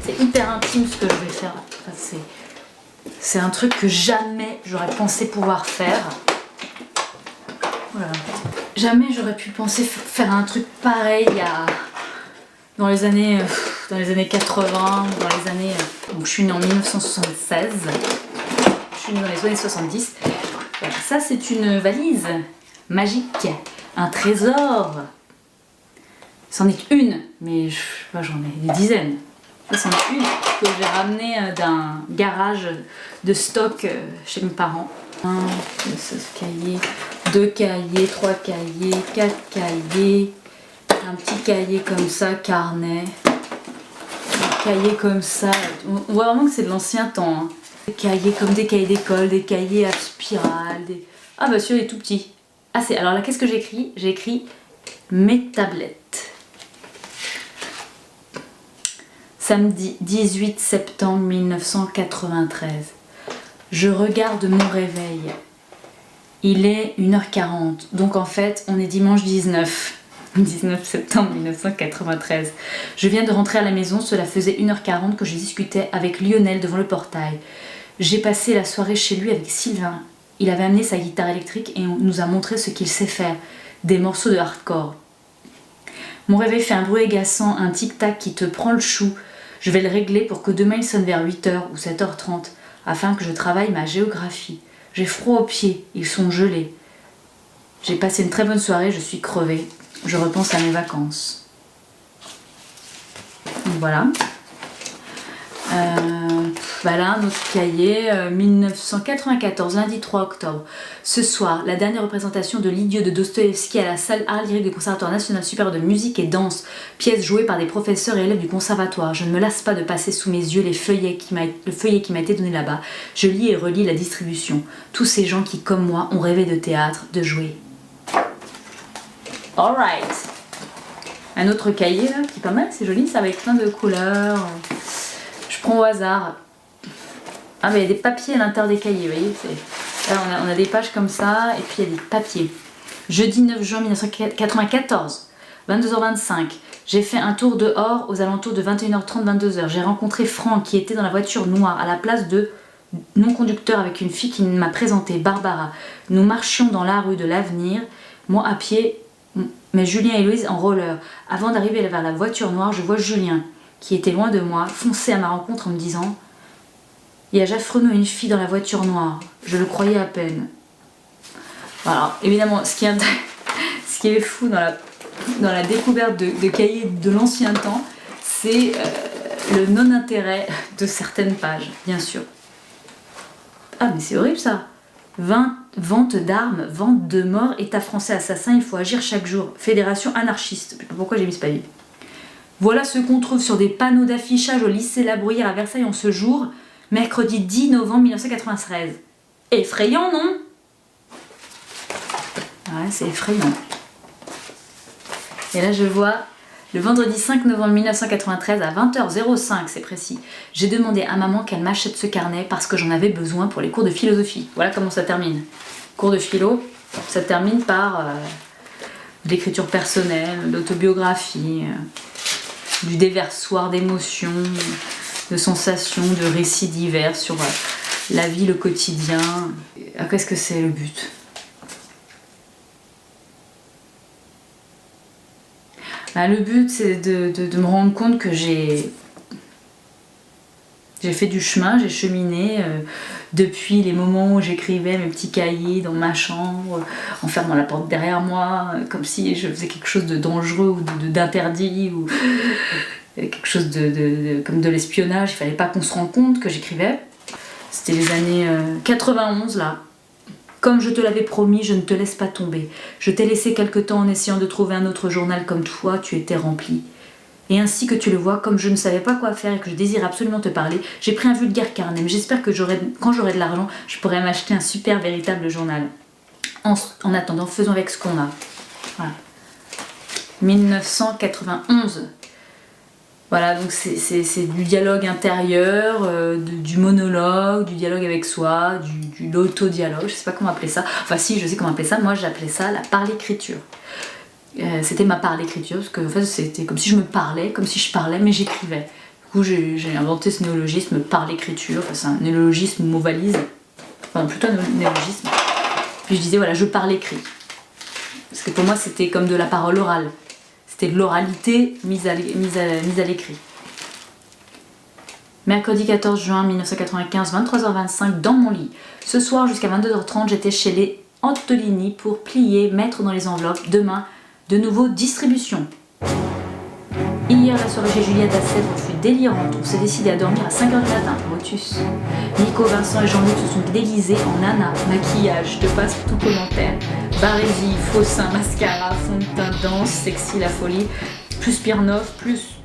C'est hyper intime ce que je vais faire. Enfin, c'est un truc que jamais j'aurais pensé pouvoir faire. Voilà. Jamais j'aurais pu penser faire un truc pareil dans les années 80, dans les années... Donc je suis née en 1976. Je suis née dans les années 70. Voilà, ça c'est une valise magique, un trésor. C'en est une, mais j'en ai des dizaines. Ça c'en est une que j'ai ramenée d'un garage de stock chez mes parents. 1, 2 cahiers, 2 cahiers, 3 cahiers, 4 cahiers, un petit cahier comme ça, carnet, un cahier comme ça. On voit vraiment que c'est de l'ancien temps. Hein. Des cahiers comme des cahiers d'école, des cahiers à spirale. Ah bah celui-là est tout petit. Ah c'est. Alors là qu'est-ce que j'ai écrit? J'ai écrit mes tablettes. Samedi 18 septembre 1993. Je regarde mon réveil. Il est 1h40. Donc en fait, on est dimanche 19 septembre 1993. Je viens de rentrer à la maison. Cela faisait 1h40 que je discutais avec Lionel devant le portail. J'ai passé la soirée chez lui avec Sylvain. Il avait amené sa guitare électrique et on nous a montré ce qu'il sait faire. Des morceaux de hardcore. Mon réveil fait un bruit agaçant, un tic-tac qui te prend le chou. Je vais le régler pour que demain il sonne vers 8h ou 7h30, afin que je travaille ma géographie. J'ai froid aux pieds, ils sont gelés. J'ai passé une très bonne soirée, je suis crevée. Je repense à mes vacances. Donc voilà. Voilà un autre cahier, 1994, lundi 3 octobre. Ce soir, la dernière représentation de L'idiot de Dostoïevski à la salle art lyrique du Conservatoire national supérieur de musique et danse, pièce jouée par des professeurs et élèves du conservatoire. Je ne me lasse pas de passer sous mes yeux le feuillet qui m'a été donné là-bas. Je lis et relis la distribution. Tous ces gens qui, comme moi, ont rêvé de théâtre, de jouer. Alright. Un autre cahier là, qui est pas mal, c'est joli, ça avec plein de couleurs. Je prends au hasard. Ah mais il y a des papiers à l'intérieur des cahiers, vous voyez. Là, on a des pages comme ça, et puis il y a des papiers. Jeudi 9 juin 1994, 22h25. J'ai fait un tour dehors aux alentours de 21h30, 22h. J'ai rencontré Franck qui était dans la voiture noire à la place de non-conducteur avec une fille qui m'a présenté, Barbara. Nous marchions dans la rue de l'Avenir, moi à pied, mais Julien et Louise en roller. Avant d'arriver vers la voiture noire, je vois Julien, qui était loin de moi, foncer à ma rencontre en me disant « Il y a Jeff Renaud et une fille dans la voiture noire. » Je le croyais à peine. Voilà, évidemment, ce qui est fou dans la découverte de cahiers de l'ancien temps, c'est le non-intérêt de certaines pages, bien sûr. Ah mais c'est horrible ça. Vente d'armes, vente de morts, État français assassin, il faut agir chaque jour. Fédération anarchiste. Je sais pas pourquoi j'ai mis ce papier. Voilà ce qu'on trouve sur des panneaux d'affichage au lycée La Bruyère à Versailles en ce jour, mercredi 10 novembre 1993. Effrayant, non? Ouais, c'est effrayant. Et là, je vois le vendredi 5 novembre 1993 à 20h05, c'est précis. J'ai demandé à maman qu'elle m'achète ce carnet parce que j'en avais besoin pour les cours de philosophie. Voilà comment ça termine. Cours de philo, ça termine par l'écriture personnelle, l'autobiographie, du déversoir d'émotions, de sensations, de récits divers sur la vie, le quotidien. Qu'est-ce que c'est le but? Le but, c'est de me rendre compte que j'ai fait du chemin, j'ai cheminé depuis les moments où j'écrivais mes petits cahiers dans ma chambre, en fermant la porte derrière moi, comme si je faisais quelque chose de dangereux ou d'interdit, ou quelque chose comme de l'espionnage. Il fallait pas qu'on se rende compte que j'écrivais. C'était les années 91 là. Comme je te l'avais promis, je ne te laisse pas tomber. Je t'ai laissé quelque temps en essayant de trouver un autre journal comme toi, tu étais rempli. Et ainsi que tu le vois, comme je ne savais pas quoi faire et que je désire absolument te parler, j'ai pris un vulgaire carnet. Mais j'espère que quand j'aurai de l'argent, je pourrai m'acheter un super véritable journal. En attendant, faisons avec ce qu'on a. Voilà. 1991. Voilà, donc c'est du dialogue intérieur, du monologue, du dialogue avec soi, de l'autodialogue, je sais pas comment appeler ça. Enfin si, je sais comment appeler ça, moi j'appelais ça la parle-écriture. C'était ma parle-écriture, parce que en fait, c'était comme si je me parlais, comme si je parlais, mais j'écrivais. Du coup, j'ai inventé ce néologisme par l'écriture. Enfin, c'est un néologisme mot valise. Enfin, plutôt un néologisme. Puis je disais, voilà, je parle écrit. Parce que pour moi, c'était comme de la parole orale. C'était de l'oralité mise à l'écrit. Mercredi 14 juin 1995, 23h25, dans mon lit. Ce soir, jusqu'à 22h30, j'étais chez les Antolini pour plier, mettre dans les enveloppes. Demain, de nouveau, distribution. Hier, la soirée chez Juliette à Sèvres fut délirante. On s'est décidé à dormir à 5h du matin. Motus. Nico, Vincent et Jean-Luc se sont déguisés en nana. Maquillage, je te passe tout commentaire. Barésie, faux seins, mascara, fond de teint, danse, sexy, la folie. Plus Pirnov, plus...